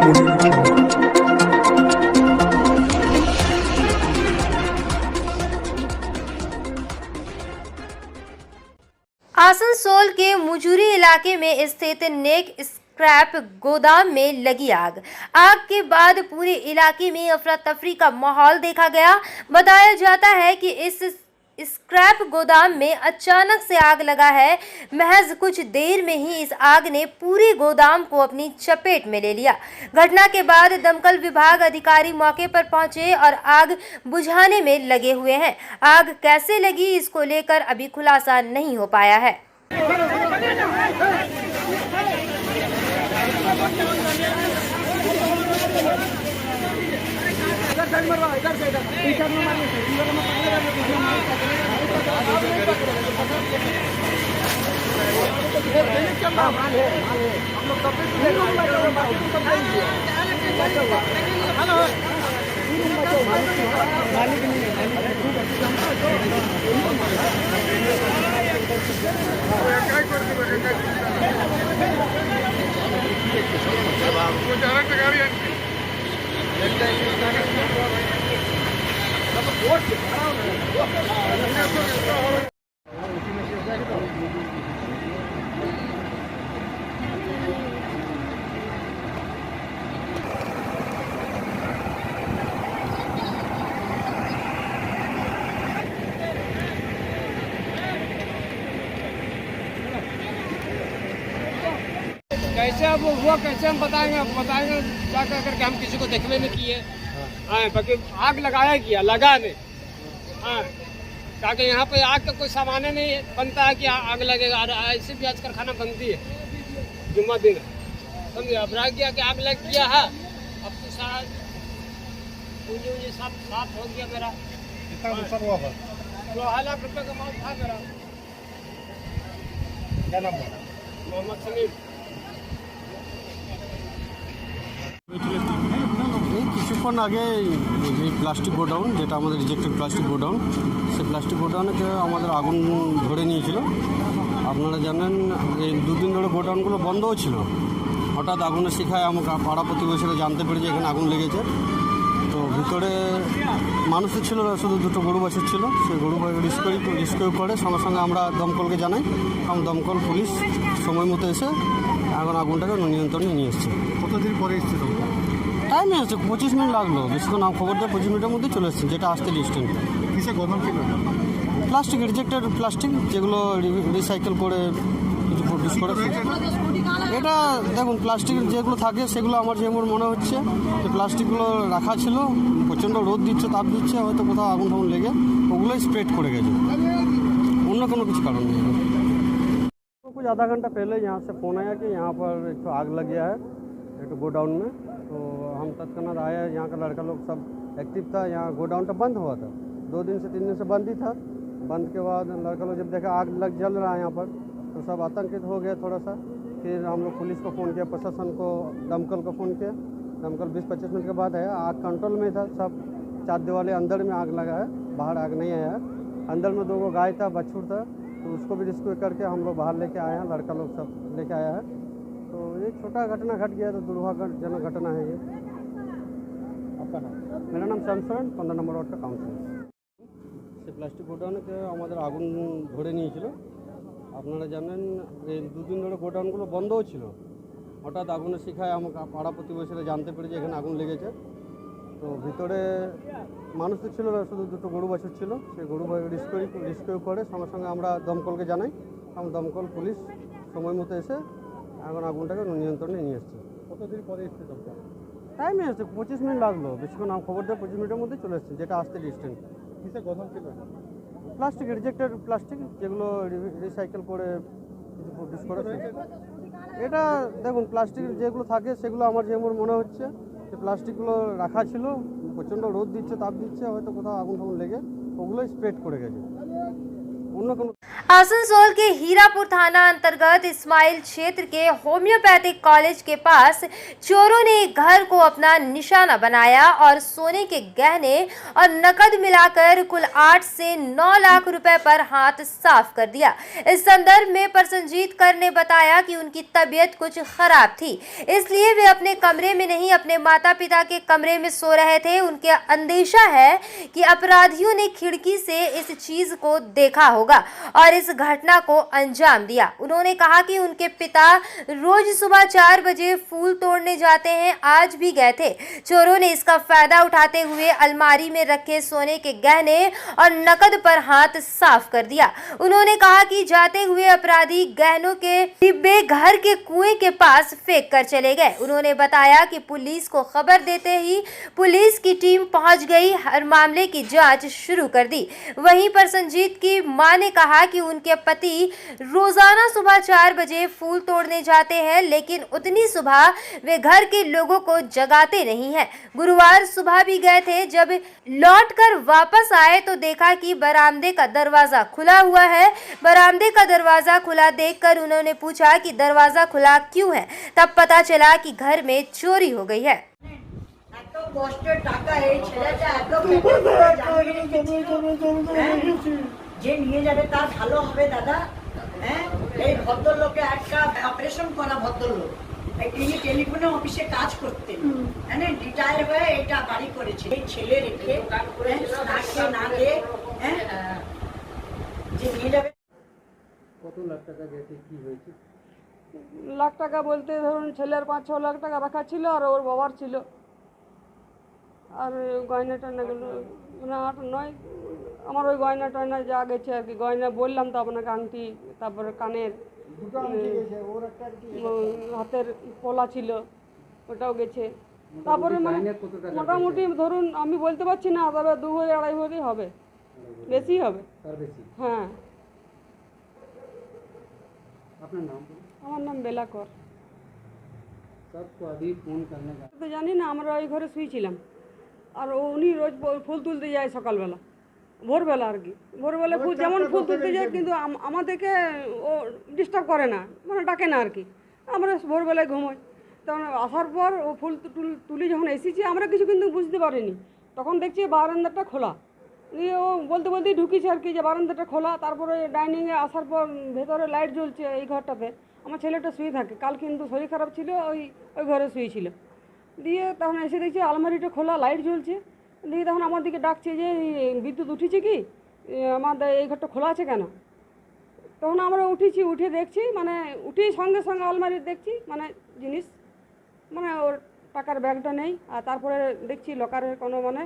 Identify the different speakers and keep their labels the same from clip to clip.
Speaker 1: आसनसोल के मुजूरी इलाके में स्थित नेक स्क्रैप गोदाम में लगी आग। आग के बाद पूरे इलाके में अफरा तफरी का माहौल देखा गया। बताया जाता है कि इस स्क्रैप गोदाम में अचानक से आग लगा है। महज कुछ देर में ही इस आग ने पूरे गोदाम को अपनी चपेट में ले लिया। घटना के बाद दमकल विभाग अधिकारी मौके पर पहुंचे और आग बुझाने में लगे हुए हैं। आग कैसे लगी इसको लेकर अभी खुलासा नहीं हो पाया है।
Speaker 2: कैसे अब हुआ कैसे हम बताएंगे क्या करके हम किसी को देखने नहीं किए। हाँ बाकी आग लगाया किया लगा नहीं। हाँ ताकि यहाँ पे आग का कोई सामान नहीं बनता है कि आग लगेगा। ऐसे भी आजकल खाना बनती है जुम्मा दिन समझे। अब रह गया कि आग लग गया है। अब तो सारा पूंजी सब साफ हो गया मेरा।
Speaker 3: कितना नुकसान हुआ?
Speaker 2: 2 लाख रुपये का माल था मेरा।
Speaker 3: क्या नाम है?
Speaker 2: मोहम्मद समीम।
Speaker 4: কিছুক্ষণ আগে যে প্লাস্টিক গোডাউন, যেটা আমাদের রিজেক্টেড প্লাস্টিক গোডাউন, সেই প্লাস্টিক গোডাউনে আমাদের আগুন ধরে নিয়েছিল। আপনারা জানেন এই 2 দিন ধরে গোডাউনগুলো বন্ধও ছিল। হঠাৎ আগুনের শিখায় আমাকে পাড়া প্রতিবেশীরা জানতে পেরেছে এখানে আগুন লেগেছে। তো ভিতরে মানুষের ছিল না, শুধু 2টো গরু বাছুর ছিল। সেই গরু রেস্কিউ করে সঙ্গে সঙ্গে আমরা দমকলকে জানাই এবং দমকল পুলিশ সময় মতো এসে এখন আগুনটাকে নিয়ন্ত্রণে নিয়ে এসছে।
Speaker 3: কতদিন পরে এসছে দমকল?
Speaker 4: টাইম এসেছে 25 মিনিট লাগলো, বেশিক্ষণ খবর দেয় 25 মিনিটের মধ্যে চলে এসছে, যেটা আসতে ডিস্টেন্ট।
Speaker 3: কিসে গোদাম ছিল?
Speaker 4: প্লাস্টিক, রিজেক্টেড প্লাস্টিক, যেগুলো রিসাইকেল করে কিছু প্রডিউস করে। এটা দেখুন প্লাস্টিক যেগুলো থাকে সেগুলো আমার যেমন মনে হচ্ছে যে প্লাস্টিকগুলো রাখা ছিল, প্রচণ্ড রোদ দিচ্ছে, তাপ দিচ্ছে, হয়তো কোথাও আগুন টাগুন লেগে ওগুলোই স্প্রেড করে গেছে, অন্য কোনো কিছু কারণ নেই। कुछ आधा घंटा पहले यहाँ से फ़ोन आया कि यहाँ पर एक तो आग लग गया है एक गोडाउन में। तो हम तत्काल आए, यहाँ का लड़का लोग सब एक्टिव था। यहाँ गोडाउन तो बंद हुआ था, 2 दिन से 3 दिन से बंद ही था। बंद के बाद लड़का लोग जब देखा आग जल रहा है यहाँ पर, तो सब आतंकित हो गया थोड़ा सा। फिर हम लोग पुलिस को फ़ोन किया, प्रशासन को, दमकल को फ़ोन किया। दमकल 20-25 मिनट के बाद आया। आग कंट्रोल में था, सब 4 दीवार अंदर में आग लगा है, बाहर आग नहीं आया है। अंदर में 2 गाय था, बछुर था, तो उसको भी रेस्क्यू करके हम लोग बाहर लेके आए हैं। लड़का लोग सब लेके आया है। तो ये छोटा घटना घट गया, तो दुर्भाग्यजनक घटना है ये।
Speaker 3: आपका नाम?
Speaker 4: मेरा नाम शमशरण, 15 নম্বর ওয়ার্ড का काउंसिलर। সে প্লাস্টিক গোডাউনে আমাদের আগুন ধরে নিয়েছিল। আপনারা জানেন এই 2 দিন ধরে গোডাউনগুলো বন্ধও ছিল। হঠাৎ আগুনের শিখায় আমাকে পাড়া প্রতিবেশীরা জানতে পেরেছে এখানে আগুন লেগেছে। তো ভিতরে মানুষ তো ছিল না, শুধু 2টো গরু বাছুর ছিল। সেই গরু রেস্কিউ করে সঙ্গে সঙ্গে আমরা দমকলকে জানাই এবং দমকল পুলিশ সময় মতো এসে এখন আগুনটাকে নিয়ন্ত্রণে নিয়ে এসছে।
Speaker 3: কতদিন পরে এসছে দমকল?
Speaker 4: টাইম এসেছে 25 মিনিট লাগলো, বেশিক্ষণ খবর দেয় 25 মিনিটের মধ্যে চলে এসছে, যেটা আসতে ডিস্টেন্ট।
Speaker 3: কিসে গোদাম ছিল?
Speaker 4: প্লাস্টিক, রিজেক্টেড প্লাস্টিক, যেগুলো রিসাইকেল করে কিছু প্রডিউস করে। এটা দেখুন প্লাস্টিক যেগুলো থাকে সেগুলো আমার যেমন মনে হচ্ছে যে প্লাস্টিকগুলো রাখা ছিল, প্রচণ্ড রোদ দিচ্ছে, তাপ দিচ্ছে, হয়তো কোথাও আগুন টাগুন লেগে ওগুলোই স্প্রেড করে গেছে, অন্য কোনো
Speaker 1: आसनसोल के हीरापुर थाना अंतर्गत इस्माइल क्षेत्र के होम्योपैथिक कॉलेज के पास चोरों ने एक घर को अपना निशाना बनाया और सोने के गहने और नकद मिलाकर कुल 8 से 9 लाख रुपए पर हाथ साफ कर दिया। इस संदर्भ में प्रसन्नजीत कर ने बताया कि उनकी तबीयत कुछ खराब थी, इसलिए वे अपने कमरे में नहीं अपने माता पिता के कमरे में सो रहे थे। उनके अंदेशा है कि अपराधियों ने खिड़की से इस चीज को देखा होगा और इस घटना को अंजाम दिया। उन्होंने कहा कि उनके पिता रोज सुबह 4 बजे फूल तोड़ने जाते हैं, आज भी गए थे। चोरों ने इसका फायदा उठाते हुए अलमारी में रखे सोने के गहने और नकद पर हाथ साफ कर दिया। उन्होंने कहा कि जाते हुए अपराधी गहनों के डिब्बे घर के कुएं के पास फेंक कर चले गए। उन्होंने बताया कि पुलिस को खबर देते ही पुलिस की टीम पहुंच गई, हर मामले की जांच शुरू कर दी। वहीं प्रसन्नजीत की मां ने कहा कि उनके पति रोजाना सुबह 4 बजे फूल तोड़ने जाते हैं, लेकिन उतनी सुबह वे घर के लोगों को जगाते नहीं हैं। गुरुवार सुबह भी गए थे, जब लौटकर वापस आए तो देखा कि बरामदे का दरवाजा खुला हुआ है। बरामदे का दरवाजा खुला देखकर उन्होंने पूछा कि दरवाजा खुला क्यों है, तब पता चला कि घर में চুরি हो गई है।
Speaker 5: এত কষ্টের টাকা এই ছেলেটা এত পেটে যে নিয়ে যাবে তার ভালো হবে দাদা। হ্যাঁ, এই ভদ্রলোকে একটা অপারেশন করা ভদ্রলোক, তিনি টেলিফোনে অফিসে কাজ করতেন, হ্যাঁ রিটায়ার হয়ে এটা বাড়ি করেছে। এই ছেলে রেখে না খেয়ে না দিয়ে যে নিয়ে যাবে।
Speaker 4: কত লাখ টাকা গেছে, কি হয়েছে?
Speaker 6: লাখ টাকা বলতে ধরুন ছেলের 5-6 লাখ টাকা রাখা ছিল আর ওর বাবার ছিল, আর গয়না টয়নাগুলো মানে 8-9 আমার ওই গয়না টয়না যা গেছে আর কি। গয়না বললাম তো আপনাকে, আংটি, তারপরে কানের হাতের পলা ছিল ওটাও গেছে। তারপরে মানে মোটামুটি ধরুন আমি বলতে পারছি না, তবে 2-2.5 ভরি হবে, বেশি হবে। হ্যাঁ।
Speaker 4: আপনার নাম?
Speaker 6: আমার নাম বেলা কর।
Speaker 4: सबको अभी फोन करने का
Speaker 6: তো জানি না, আমরা ওই ঘরে শুয়েছিলাম আর উনি রোজ ফুল তুলতে যায় সকালবেলা, ভোরবেলা আর কি। ভোরবেলা ফুল যেমন ফুল তুলতে যায়, কিন্তু আমাদেরকে ও ডিস্টার্ব করে না, মানে ডাকে না আর কি। আমরা ভোরবেলায় ঘুমোই। তখন আসার পর ও ফুল তুলি যখন এসেছি, আমরা কিছু কিন্তু বুঝতে পারিনি। তখন দেখছি বারান্দাটা খোলা, দিয়ে ও বলতে বলতেই ঢুকিয়েছে আর কি যে বারান্দাটা খোলা। তারপরে ডাইনিংয়ে আসার পর ভেতরে লাইট জ্বলছে এই ঘরটাতে। আমার ছেলেটা শুয়ে থাকে, কাল কিন্তু শরীর খারাপ ছিল, ওই ঘরে শুয়েছিল। দিয়ে তখন এসে দেখছি আলমারিটা খোলা, লাইট জ্বলছে। দিয়ে তখন আমার দিকে ডাকছে যে বিদ্যুৎ উঠেছে কি, আমাদের এই ঘরটা খোলা আছে কেন? তখন আমরা উঠেছি, উঠে দেখছি মানে উঠেই সঙ্গে সঙ্গে আলমারি দেখছি মানে জিনিস, মানে ওর টাকার ব্যাগটা নেই। আর তারপরে দেখছি লকারের কোনো মানে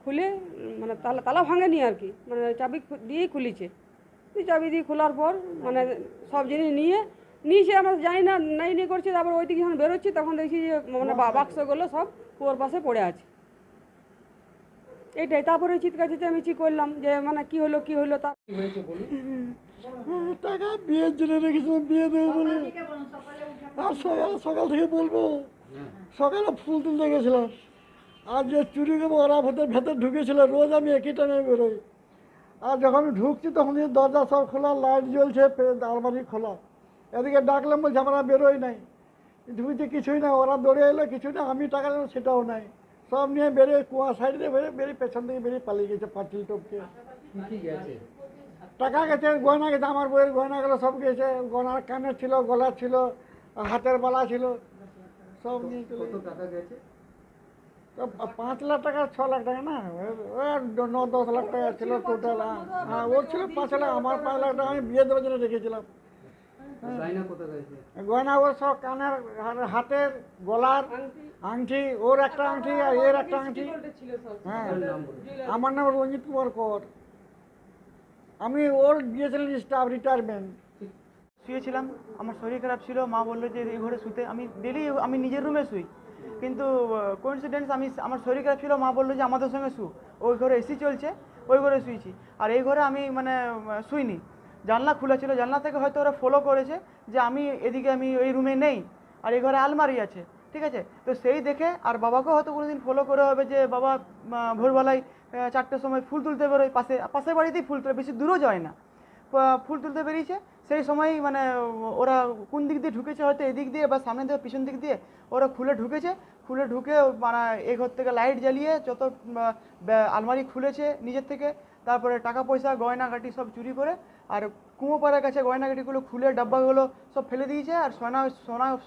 Speaker 6: খুলে মানে তালা ভাঙেনি আর কি, মানে চাবি দিয়েই খুলেছে। চাবি দিয়ে খোলার পর মানে সব জিনিস নিয়েছে, আমরা জানি না নেই করছে। তারপর ওই দিকে যখন বেরোচ্ছি তখন দেখছি যে মানে বাক্সগুলো সব কুয়োর পাশে পড়ে আছে, এইটাই। তারপরে চিৎকার চেঁচামেচি করলাম যে মানে কি হলো তার
Speaker 7: টাকা বিয়ের জন্য রেখেছিলাম, বিয়ে দেবো বলে। আর সকাল থেকে বলবো, সকালে ফুল তুলতে গেছিলাম। আর যে চুরি করবো ওরা ভেতর ঢুকেছিল, রোজ আমি একই টাইমে বেরোই। আর যখন ঢুকছি তখন দরজা সব খোলা, লাইট জ্বলছে, আলমারি খোলা। এদিকে ডাকলাম, বলছে আমরা বেরোই নাই, ঢুকতে কিছুই নাই। ওরা দৌড়ে এলো, কিছু না, আমি টাকা নিলাম সেটাও নাই। সব নিয়ে বেরিয়ে কুয়া সাইড দিয়ে বেরিয়ে পেছন থেকে বেরিয়ে পালিয়ে গেছে পাঁচিল টপকে। টাকা গেছে, গয়না গেছে, আমার বইয়ের গয়নাগুলো সব গেছে। গয়নার কানের ছিল, গলার ছিল, হাতের বালা ছিল, সব নিয়ে চলে গেছে। 5 লাখ টাকা 6 লাখ টাকা না, 9-10 লাখ টাকা ছিল টোটাল। হ্যাঁ, ওর ছিল 5 লাখ, আমার 5 লাখ টাকা আমি বিয়ে দেওয়ার জন্য রেখেছিলাম। গয়না ওর সব কানের, হাতের, গলার আংটি, ওর একটা আংটি আর এর একটা আংটি। হ্যাঁ, আমার নাম রঞ্জিত কুমার কর। আমি ওর দিয়েছিলাম স্টাফ রিটায়ারমেন্ট।
Speaker 8: শুয়েছিলাম, আমার শরীর খারাপ ছিল, মা বললো যে এই ঘরে শুতে। আমি ডেলি আমি নিজের রুমে শুই, কিন্তু কোইন্সিডেন্স আমার শরীর খারাপ ছিল, মা বললো যে আমাদের সঙ্গে শু। ওই ঘরে এসি চলছে, ওই ঘরে শুয়েছি। আর এই ঘরে আমি মানে শুইনি, জানলা খোলা ছিল। জানলা থেকে হয়তো ওরা ফলো করেছে যে আমি এদিকে, আমি এই রুমে নেই, আর এই ঘরে আলমারি আছে, ঠিক আছে। তো সেই দেখে আর বাবাকেও হয়তো কোনোদিন ফলো করে হবে যে বাবা ভোরবেলায় 4টের সময় ফুল তুলতে বেরোয়, পাশের বাড়িতেই ফুল তোলে, বেশি দূরও যায় না। ফুল তুলতে বেরিয়েছে সেই সময়ই মানে ওরা কোন দিক দিয়ে ঢুকেছে, হয়তো এদিক দিয়ে বা সামনে দিয়ে পিছন দিক দিয়ে ওরা খুলে ঢুকেছে। খুলে ঢুকে মানে এই ঘর থেকে লাইট জ্বালিয়ে যত আলমারি খুলেছে নিজের থেকে, তারপরে টাকা পয়সা গয়নাগাটি সব চুরি করে, আর কুমোপাড়ার কাছে গয়নাগাটিগুলো খুলে ডাব্বাগুলো সব ফেলে দিয়েছে, আর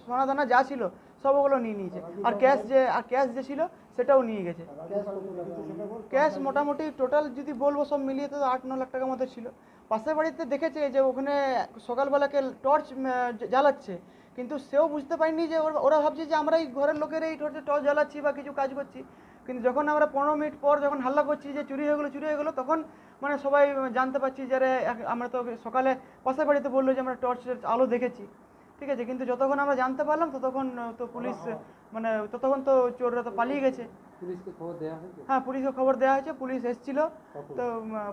Speaker 8: সোনা দানা যা ছিল সব ওগুলো নিয়ে নিয়েছে। আর ক্যাশ যে ছিল সেটাও নিয়ে গেছে। ক্যাশ মোটামুটি টোটাল যদি বলবো সব মিলিয়ে তো 8-9 লাখ টাকার মতো ছিল। পাশের বাড়িতে দেখেছে যে ওখানে সকালবেলাকে টর্চ জ্বালাচ্ছে, কিন্তু সেও বুঝতে পারিনি যে ওরা ভাবছে যে আমরা এই ঘরের লোকের এই টর্চ জ্বালাচ্ছি বা কিছু কাজ করছি। কিন্তু যখন আমরা 15 মিনিট পর যখন হাল্লা করছি যে চুরি হয়ে গেলো, তখন মানে সবাই জানতে পারছি যে আমরা তো সকালে পাশের বাড়িতে বললো যে আমরা টর্চের আলো দেখেছি, ঠিক আছে। কিন্তু যতক্ষণ আমরা জানতে পারলাম ততক্ষণ তো পুলিশ মানে ততক্ষণ তো চোররা তো পালিয়ে গেছে। হ্যাঁ, পুলিশকে খবর দেওয়া হয়েছে, পুলিশ এসেছিল। তো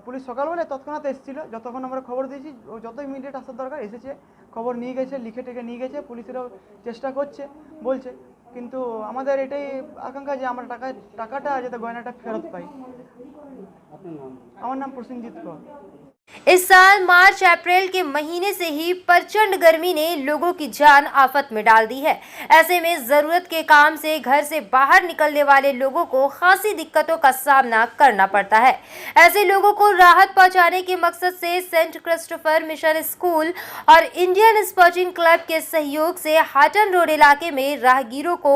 Speaker 8: পুলিশ সকালবেলায় তৎক্ষণাৎ এসেছিল, যতক্ষণ আমরা খবর দিয়েছি যত ইমিডিয়েট আসার দরকার এসেছে, খবর নিয়ে গেছে, লিখে টেকে নিয়ে গেছে। পুলিশেরাও চেষ্টা করছে বলছে, কিন্তু আমাদের এটাই আকাঙ্ক্ষা যে আমরা টাকাটা যাতে গয়নাটা ফেরত পাই। আমার নাম প্রসেনজিৎ কর।
Speaker 1: इस साल मार्च अप्रैल के महीने से ही प्रचंड गर्मी ने लोगों की जान आफत में डाल दी है। ऐसे में जरूरत के काम से घर से बाहर निकलने वाले लोगों को खासी दिक्कतों का सामना करना पड़ता है। ऐसे लोगों को राहत पहुंचाने के मकसद से सेंट क्रिस्टोफर मिशन स्कूल और इंडियन स्पोर्टिंग क्लब के सहयोग से हाटन रोड इलाके में राहगीरों को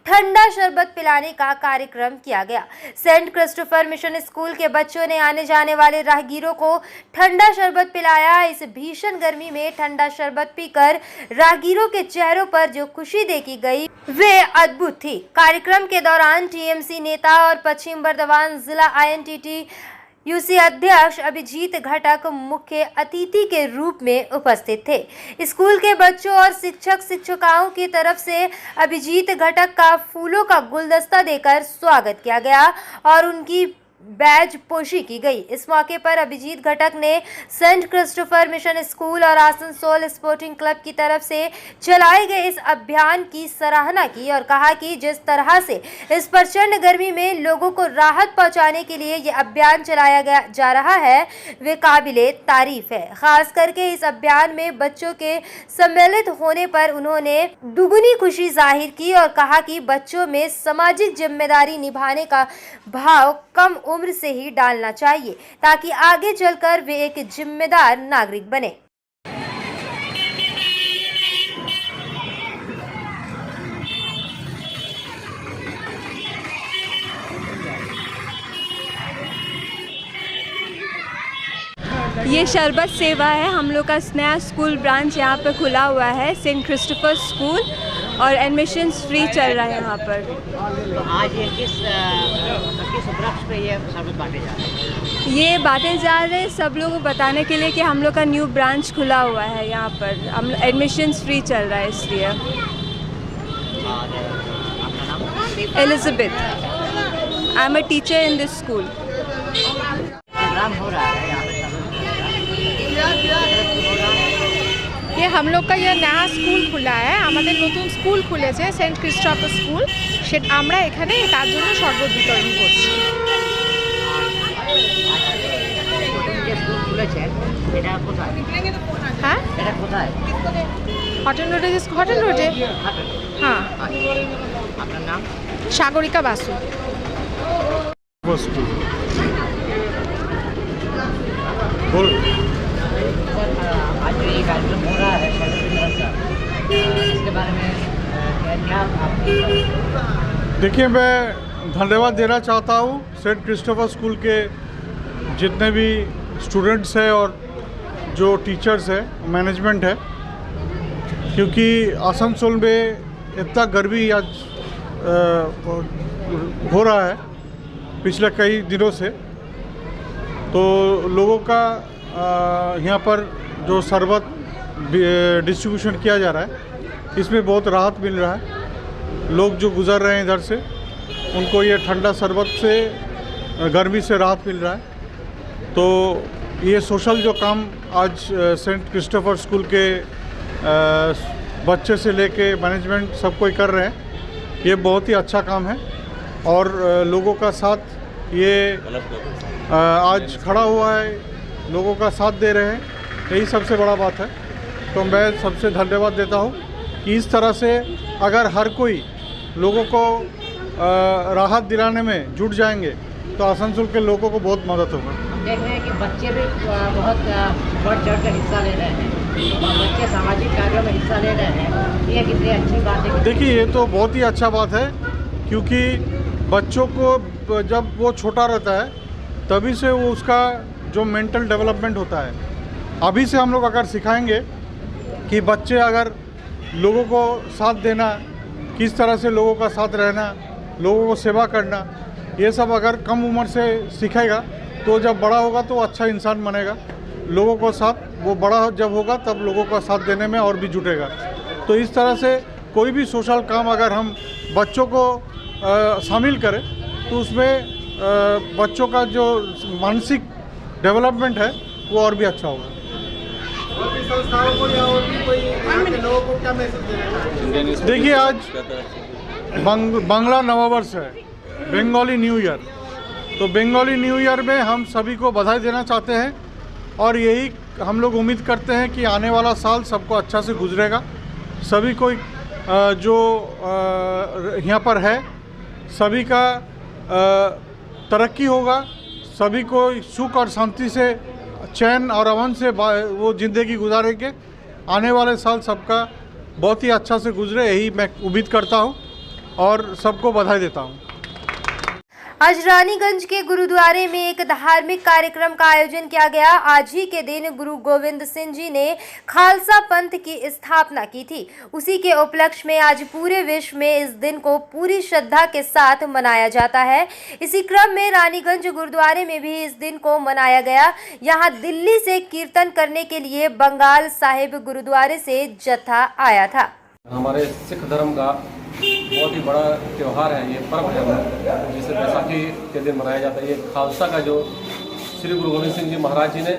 Speaker 1: ठंडा शरबत पिलाने का कार्यक्रम किया गया। सेंट क्रिस्टोफर मिशन स्कूल के बच्चों ने आने जाने वाले राहगीरों को ठंडा शरबत पिलाया। इस भीषण गर्मी में ठंडा शरबत पीकर राहगीरों के चेहरों पर जो खुशी देखी गई वे अद्भुत थी। कार्यक्रम के दौरान टीएमसी नेता और पश्चिम बर्धमान जिला INTT यूसी अध्यक्ष अभिजीत घटक मुख्य अतिथि के रूप में उपस्थित थे। स्कूल के बच्चों और शिक्षकाओं की तरफ से अभिजीत घटक का फूलों का गुलदस्ता देकर स्वागत किया गया और उनकी बैज पोशी की गई। इस मौके पर अभिजीत घटक ने सेंट क्रिस्टोफर मिशन स्कूल और आसनसोल स्पोर्टिंग क्लब की तरफ से चलाए गए इस अभियान की सराहना की और कहा कि जिस तरह से इस प्रचंड गर्मी में लोगों को राहत पहुंचाने के लिए ये अभियान चलाया जा रहा है वे काबिले तारीफ है। खास करके इस अभियान में बच्चों के सम्मिलित होने पर उन्होंने दुगुनी खुशी जाहिर की और कहा कि बच्चों में सामाजिक जिम्मेदारी निभाने का भाव कम उम्र से ही डालना चाहिए ताकि आगे चलकर वे एक जिम्मेदार नागरिक बने।
Speaker 9: ये शरबत सेवा है, हम लोग का नया स्कूल ब्रांच यहाँ पे खुला हुआ है, सेंट क्रिस्टोफर स्कूल, और एडमिशन्स फ्री चल रहा है यहाँ पर।
Speaker 10: तो आज ये किस उपलक्ष्य पे ये शरबत बांटे जा रहे हैं?
Speaker 9: ये बांटे जा रहे हैं सब लोगों को बताने के लिए कि हम लोग का न्यू ब्रांच खुला हुआ है यहाँ पर, हम एडमिशन्स फ्री चल रहा है इसलिए।
Speaker 10: और आपका नाम?
Speaker 9: Elizabeth, I am a teacher in this school.
Speaker 10: Programme हो रहा है यहाँ पे
Speaker 11: ये हम लोग का ये नया स्कूल खुला है, আমাদের নতুন স্কুল খুলেছে সেন্ট ক্রিস্টোফার স্কুল, সেটা আমরা এখানে তার জন্য শরবত বিতরণ করছি।
Speaker 10: স্কুল খুলেছে এটা কোথায়?
Speaker 11: হ্যাঁ,
Speaker 10: এটা কোথায়?
Speaker 11: হটন রোডে, হটন রোডে। হ্যাঁ।
Speaker 10: আপনার নাম?
Speaker 11: সাগরিকা বাসু।
Speaker 10: आज जो ये कार्यक्रम हो रहा है इसके बारे में क्या आप?
Speaker 3: देखिए, मैं धन्यवाद देना चाहता हूँ सेंट क्रिस्टोफर स्कूल के जितने भी स्टूडेंट्स हैं और जो टीचर्स हैं, मैनेजमेंट है, क्योंकि आसनसोल में इतना गर्मी आज हो रहा है पिछले कई दिनों से, तो लोगों का यहाँ पर जो शरबत डिस्ट्रीब्यूशन किया जा रहा है इसमें बहुत राहत मिल रहा है। लोग जो गुज़र रहे हैं इधर से उनको ये ठंडा शरबत से गर्मी से राहत मिल रहा है। तो ये सोशल जो काम आज सेंट क्रिस्टोफर स्कूल के बच्चे से लेके मैनेजमेंट सब कोई कर रहे हैं, ये बहुत ही अच्छा काम है और लोगों का साथ ये आज खड़ा हुआ है, लोगों का साथ दे रहे हैं। यही सबसे बड़ा बात है। तो मैं सबसे धन्यवाद देता हूँ कि इस तरह से अगर हर कोई लोगों को राहत दिलाने में जुट जाएंगे तो आसनसोल के लोगों को बहुत मदद होगा।
Speaker 10: हम देख रहे हैं कि बच्चे भी बहुत बढ़ चढ़ कर हिस्सा ले रहे हैं और बच्चे सामाजिक कार्यों में हिस्सा ले रहे हैं, ये कितनी अच्छी बात है।
Speaker 3: देखिए ये तो बहुत ही अच्छा बात है, क्योंकि बच्चों को जब वो छोटा रहता है तभी से वो उसका जो मेंटल डेवलपमेंट होता है, अभी से हम लोग अगर सिखाएंगे कि बच्चे अगर लोगों को साथ देना, किस तरह से लोगों का साथ रहना, लोगों को सेवा करना, ये सब अगर कम उम्र से सीखेगा तो जब बड़ा होगा तो अच्छा इंसान बनेगा। लोगों को साथ, वो बड़ा जब होगा तब लोगों का साथ देने में और भी जुटेगा। तो इस तरह से कोई भी सोशल काम अगर हम बच्चों को शामिल करें तो उसमें बच्चों का जो मानसिक डेवलपमेंट है वो और भी अच्छा होगा। देखिए आज बांग्ला नववर्ष है, बंगाली न्यू ईयर, तो बंगाली न्यू ईयर में हम सभी को बधाई देना चाहते हैं और यही हम लोग उम्मीद करते हैं कि आने वाला साल सबको अच्छा से गुजरेगा। सभी को जो यहाँ पर है सभी का तरक्की होगा, सभी को सुख और शांति से, चैन और अमन से वो ज़िंदगी गुजारेंगे। आने वाले साल सबका बहुत ही अच्छा से गुजरे, यही मैं उम्मीद करता हूँ और सबको बधाई देता हूँ।
Speaker 1: आज रानीगंज के गुरुद्वारे में एक धार्मिक कार्यक्रम का आयोजन किया गया। आज ही के दिन गुरु गोविंद सिंह जी ने खालसा पंथ की स्थापना की थी। उसी के उपलक्ष्य में आज पूरे विश्व में इस दिन को पूरी श्रद्धा के साथ मनाया जाता है। इसी क्रम में रानीगंज गुरुद्वारे में भी इस दिन को मनाया गया। यहाँ दिल्ली से कीर्तन करने के लिए बंगाल साहिब गुरुद्वारे से जत्था आया था।
Speaker 12: हमारे सिख धर्म का बहुत ही बड़ा त्यौहार है, ये पर्व है जिसे बैसाखी के दिन मनाया जाता है। ये खालसा का जो श्री गुरु गोविंद सिंह जी महाराज जी ने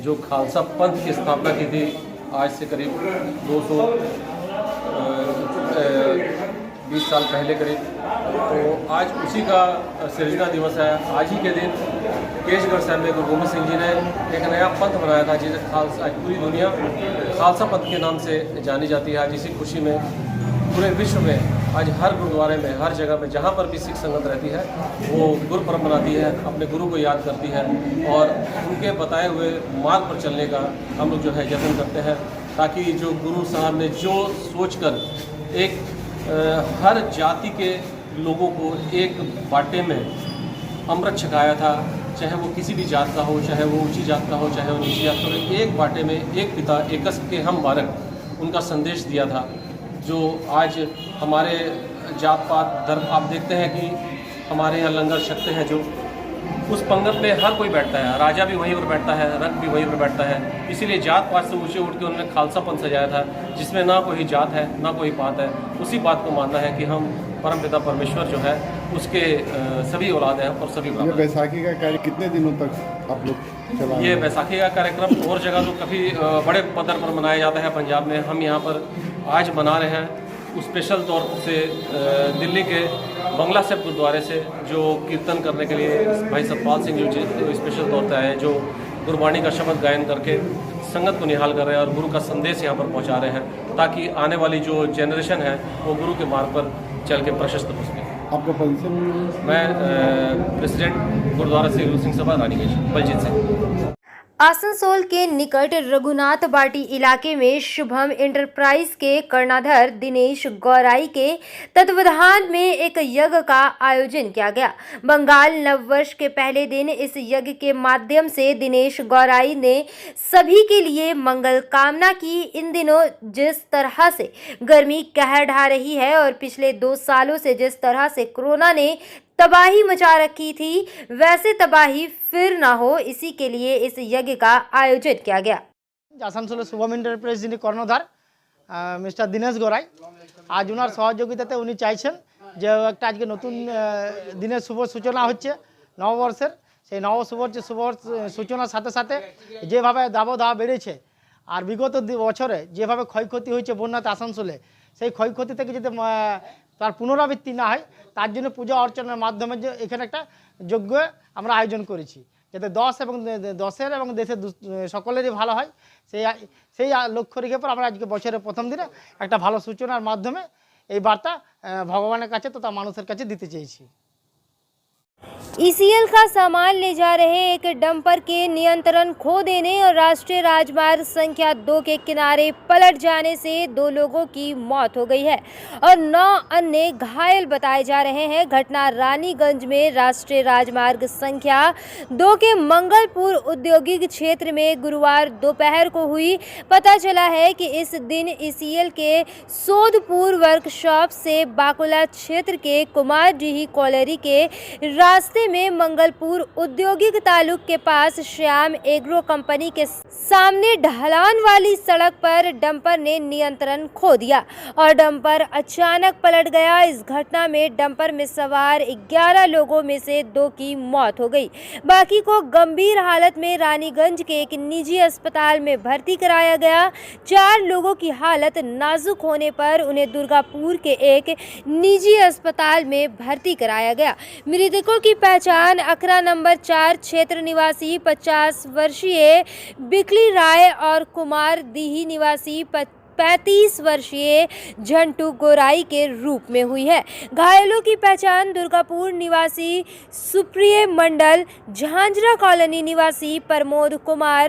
Speaker 12: जो खालसा पंथ की स्थापना की थी आज से करीब 220 साल पहले करीब, तो आज उसी का सृजना दिवस है। आज ही के दिन केशगढ़ साहब में गुरु गोविंद सिंह जी ने एक नया पंथ बनाया था जिसे खालसा, आज पूरी दुनिया खालसा पंथ के नाम से जानी जाती है। आज इसी खुशी में पूरे विश्व में आज हर गुरुद्वारे में, हर जगह में जहाँ पर भी सिख संगत रहती है वो गुरु पर्व मनाती है, अपने गुरु को याद करती है और उनके बताए हुए मार्ग पर चलने का हम लोग जो है यत्न करते हैं, ताकि जो गुरु साहब ने जो सोचकर एक हर जाति के लोगों को एक बाटे में अमृत छकाया था, चाहे वो किसी भी जात का हो, चाहे वो ऊंची जात का हो, चाहे वो नीची जात का हो, एक बाटे में एक पिता एकस के हम बालक, उनका संदेश दिया था। जो आज हमारे जात पात धर्म, आप देखते हैं कि हमारे यहाँ लंगर छकते हैं, जो उस पंगत पे हर कोई बैठता है, राजा भी वहीं पर बैठता है, रंग भी वहीं पर बैठता है। इसीलिए जात पात से ऊँचे उठ के उन्होंने खालसा पंथ सजाया था, जिसमें ना कोई जात है ना कोई पात है। उसी बात को मानना है कि हम परमपिता परमेश्वर जो है उसके सभी औलाद हैं और सभी।
Speaker 13: ये बैसाखी का कार्य कितने दिनों तक आप लोग चला? ये
Speaker 12: बैसाखी का कार्यक्रम और जगह तो काफ़ी बड़े पद्धर पर मनाया जाता है पंजाब में, हम यहाँ पर आज मना रहे हैं स्पेशल तौर से दिल्ली के बंगला साहिब गुरुद्वारे से, जो कीर्तन करने के लिए भाई सतपाल सिंह जो स्पेशल तौर पर आए हैं, जो गुरबाणी का शब्द गायन करके संगत को निहाल कर रहे हैं और गुरु का संदेश यहाँ पर पहुँचा रहे हैं, ताकि आने वाली जो जनरेशन है वो गुरु के मार्ग पर चल के प्रशस्त हो सके।
Speaker 13: आपका परिचय?
Speaker 12: मैं प्रेसिडेंट गुरुद्वारा श्री गुरु सिंह सभा रानीगंज बलजीत सिंह।
Speaker 1: आसनसोल के निकट रघुनाथ बाटी इलाके में शुभम इंटरप्राइज के कर्णधार दिनेश गौराई के तत्वाधान में एक यज्ञ का आयोजन किया गया। बंगाल नववर्ष के पहले दिन इस यज्ञ के माध्यम से दिनेश गौराई ने सभी के लिए मंगल कामना की। इन दिनों जिस तरह से गर्मी कहर ढा रही है और पिछले 2 सालों से जिस तरह से कोरोना ने तबाही मचा रखी थी, वैसे तबाही फिर ना हो, इसी के लिए इस यज्ञ का आयोजन किया गया।
Speaker 14: आसानसोल शुभम एंटरप्राइज যিনি কর্ণধার মিস্টার দীনেশ গড়াই, আজ ওনার সহযোগিতাতে উনি চাইছেন যে একটা আজকে নতুন দিনের শুভ সূচনা হচ্ছে নববর্ষের, সেই শুভ সূচনার সাথে সাথে যেভাবে দাবদাহ বেড়েছে আর বিগত বছরে যেভাবে ক্ষয়ক্ষতি হয়েছে বন্যাতে আসানসোলে, সেই ক্ষয়ক্ষতি থেকে যদি তার পুনরাবৃত্তি না হয় তার জন্য পূজা অর্চনার মাধ্যমে যে এখানে একটা যজ্ঞ আমরা আয়োজন করেছি। যাতে 10 এবং 10-এর এবং দেশের সকলেরই ভালো হয়, সেই লক্ষ্য রেখে পর আমরা আজকে বছরের প্রথম দিনে একটা ভালো সূচনার মাধ্যমে এই বার্তা ভগবানের কাছে তথা মানুষের কাছে দিতে চেয়েছি।
Speaker 1: ईसीएल का सामान ले जा रहे एक डंपर के नियंत्रण खो देने और राष्ट्रीय राजमार्ग संख्या 2 के किनारे पलट जाने से 2 लोगों की मौत हो गई है और 9 अन्य घायल बताए जा रहे हैं। घटना रानीगंज में राष्ट्रीय राजमार्ग संख्या 2 के मंगलपुर औद्योगिक क्षेत्र में गुरुवार दोपहर को हुई। पता चला है कि इस दिन ईसीएल के सोदपुर वर्कशॉप से बाकुला क्षेत्र के कुमारडीही कॉलेरी के रास्ते में मंगलपुर औद्योगिक तालुक के पास श्याम एग्रो कंपनी के सामने ढलान वाली सड़क पर डंपर ने नियंत्रण खो दिया और डंपर अचानक पलट गया। इस घटना में डंपर में सवार 11 लोगों में से 2 की मौत हो गई, बाकी को गंभीर हालत में रानीगंज के एक निजी अस्पताल में भर्ती कराया गया। 4 लोगों की हालत नाजुक होने पर उन्हें दुर्गापुर के एक निजी अस्पताल में भर्ती कराया गया। मृतकों की पहचान अखरा नंबर 4 क्षेत्र निवासी 50 वर्षीय बिकली राय और कुमार दीही निवासी 35 वर्षीय झंटू गोराई के रूप में हुई है। घायलों की पहचान दुर्गापुर निवासी सुप्रिय मंडल, झांझरा कॉलोनी निवासी प्रमोद कुमार,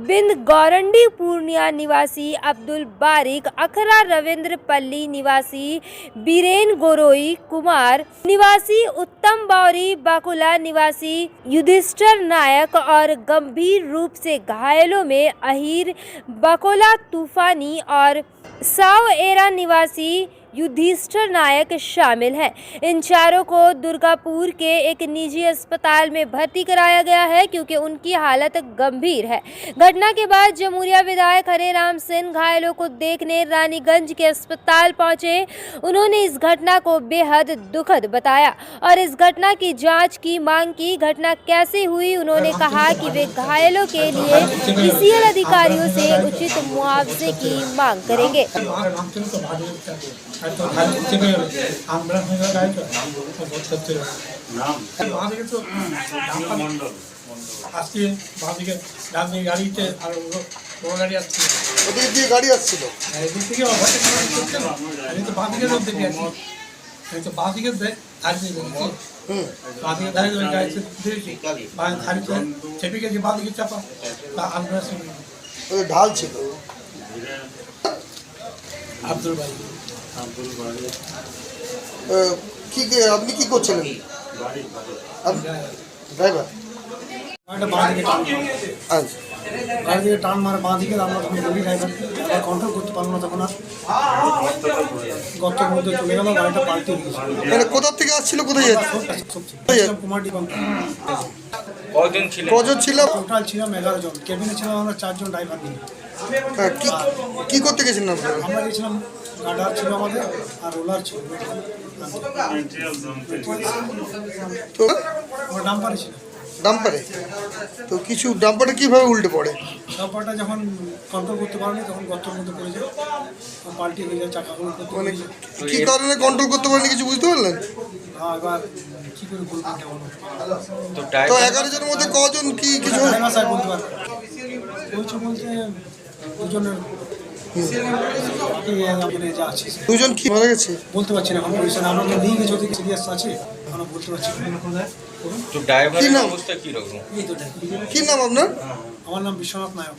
Speaker 1: बिंद गौरंडी पूर्णिया निवासी अब्दुल बारिक, अखरा रविंद्र पल्ली निवासी बीरेन गोरोई कुमार निवासी उत्तम बावरी, बाकुला निवासी युधिष्ठर नायक और गंभीर रूप से घायलों में अहीर बकोला तूफानी और साव एरा निवासी युधिष्ठर नायक शामिल हैं। इन चारों को दुर्गापुर के एक निजी अस्पताल में भर्ती कराया गया है क्योंकि उनकी हालत गंभीर है। घटना के बाद जमुरिया विधायक हरे राम सिंह घायलों को देखने रानीगंज के अस्पताल पहुंचे। उन्होंने इस घटना को बेहद दुखद बताया और इस घटना की जांच की मांग की। घटना कैसे हुई उन्होंने कहा कि वे घायलों के लिए ईसीएल अधिकारियों से उचित मुआवजे की मांग करेंगे।
Speaker 7: আজকে বাঁদিকে গাড়িতে আর বড় গাড়ি আসছিল,
Speaker 4: ওদিক দিয়ে গাড়ি আসছিল,
Speaker 7: এদিক থেকে আমি তো বাঁদিকে রোড দেখে আছি, আমি তো বাঁদিকে ধারে বাঁদিকে ধারে গাড়িতে ধারে চেপে গেছি, বাঁদিকে চাপা আমরা
Speaker 4: ঢাল ছিল।
Speaker 7: আব্দুল ভাই
Speaker 4: আপনি কি করছিলেন? ড্রাইভার আচ্ছা,
Speaker 7: গাড়ি দিকে টান মারে বাঁ দিকে, আমরা তখন বলি ড্রাইভারকে কন্ট্রোল করতে পারবো না, তখন আর গর্তের মধ্যে চলে গেল, গাড়িটা পাল্টে গিয়েছিল।
Speaker 4: মানে কোথা থেকে আসছিল, কোথায় যাচ্ছে?
Speaker 7: কুমারডি কোম্পানি।
Speaker 4: কজন ছিল?
Speaker 7: টোটাল ছিলাম 11 জন, কেবিনে ছিলাম আমরা 4 জন ড্রাইভার নিয়ে।
Speaker 4: কি করতে গেছিলেন আপনারা?
Speaker 7: আমরা গেছিলাম, গার্ডার ছিল আমাদের আর রোলার ছিল,
Speaker 4: তো
Speaker 7: আমরা ডাম্পারে ছিলাম।
Speaker 4: ডাম্পারে? তো কিছু ডাম্পারে কিভাবে উল্টে পড়ে?
Speaker 7: ডাম্পারটা যখন কন্ট্রোল করতে পারেনি তখন গর্তের মধ্যে পড়ে যায়, পাল্টে হয়ে যায়, চাকাগুলো
Speaker 4: মানে কি কারণে কন্ট্রোল করতে পারেনি কিছু বুঝতে পারলেন?
Speaker 7: হ্যাঁ, এবার কি করে বলবো এটা বলো।
Speaker 4: তো 11 জনের মধ্যে কজন কি কিছু
Speaker 7: বলতে পারবো বলছে, বলতে দুজনের
Speaker 4: দুজন কি মারা গেছে
Speaker 7: বলতে পারছি না, এখন পজিশন আমরা তো নিয়ে গেছি, ওদিকে সিরিয়াস আছে, এখনো বলতে পারছি না।
Speaker 4: তো ড্রাইভারের অবস্থা কি রকম? কি নাম আপনার?
Speaker 7: আমার নাম বিশ্বনাথ নায়ক।